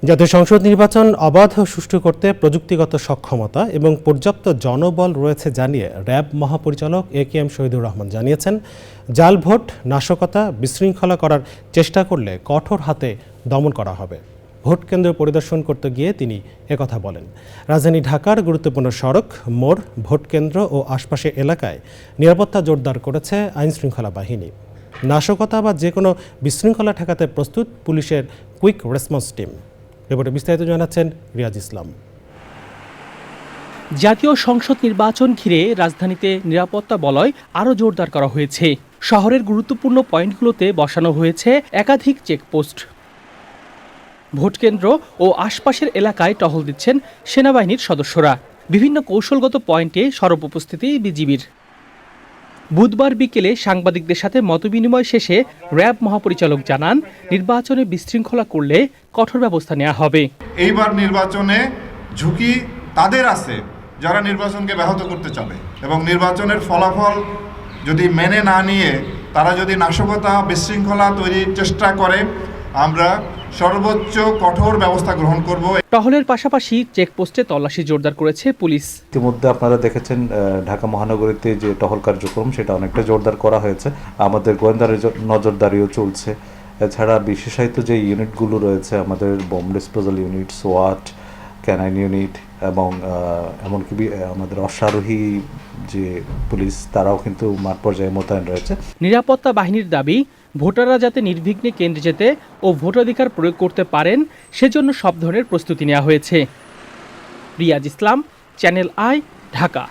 জাতীয় সংসদ নির্বাচন অবাধ ও সুষ্ঠু করতে প্রযুক্তিগত সক্ষমতা এবং পর্যাপ্ত জনবল রয়েছে জানিয়ে র্যাব মহাপরিচালক একেএম শহীদুর রহমান জানিয়েছেন, জাল ভোট, নাশকতা, বিশৃঙ্খলা করার চেষ্টা করলে কঠোর হাতে দমন করা হবে। ভোট কেন্দ্র পরিদর্শন করতে গিয়ে তিনি একথা বলেন। রাজধানী ঢাকার গুরুত্বপূর্ণ সড়ক, মোড়, ভোট কেন্দ্র ও আশপাশের এলাকায় নিরাপত্তা জোরদার করেছে আইনশৃঙ্খলা বাহিনী। নাশকতা বা যে কোনো বিশৃঙ্খলা ঠেকাতে প্রস্তুত পুলিশের কুইক রেসপন্স টিম। রিপোর্টে বিস্তারিত জানাচ্ছেন রিয়াজ ইসলাম। জাতীয় সংসদ নির্বাচন ঘিরে রাজধানীতে নিরাপত্তা বলয় আরও জোরদার করা হয়েছে। শহরের গুরুত্বপূর্ণ পয়েন্টগুলোতে বসানো হয়েছে একাধিক চেকপোস্ট। ভোটকেন্দ্র ও আশপাশের এলাকায় টহল দিচ্ছেন সেনাবাহিনীর সদস্যরা। বিভিন্ন কৌশলগত পয়েন্টে সরব উপস্থিতি বিজিবির। বুধবার বিকেলে সাংবাদিকদের সাথে মতবিনিময় শেষে র্যাব মহাপরিচালক জানান, নির্বাচনে বিশৃঙ্খলা করলে কঠোর ব্যবস্থা নেওয়া হবে। এইবার নির্বাচনে ঝুঁকি তাদের আছে যারা নির্বাচনকে ব্যাহত করতে চাবে, এবং নির্বাচনের ফলাফল যদি মেনে না নিয়ে তারা যদি নাশকতা, বিশৃঙ্খলা তৈরির চেষ্টা করে, আমরা সর্বোচ্চ কঠোর ব্যবস্থা গ্রহণ করব। টহলের পাশাপাশি চেকপোস্টে তল্লাশি জোরদার করেছে পুলিশ। ইতিমধ্যে আপনারা দেখেছেন ঢাকা মহানগরীতে যে টহল কার্যক্রম সেটা অনেকটা জোরদার করা হয়েছে। আমাদের গোয়েন্দার নজরদারিও চলছে। এছাড়া বিশেষায়িত যে ইউনিটগুলো রয়েছে, আমাদের বোম ডিসপোজাল ইউনিট, সোয়াট, ক্যানাইন ইউনিট এবং এমনকি আমাদের অশ্বারোহী যে পুলিশ, তারাও কিন্তু মাঠ পর্যায়ে মোতায়েন রয়েছে। নিরাপত্তা বাহিনীর দাবি, ভোটাররা যাতে নির্বিঘ্নে কেন্দ্রে যেতে ও ভোটাধিকার প্রয়োগ করতে পারেন সেজন্য সব ধরনের প্রস্তুতি নেওয়া হয়েছে। রিয়াজ ইসলাম, চ্যানেল আই, ঢাকা।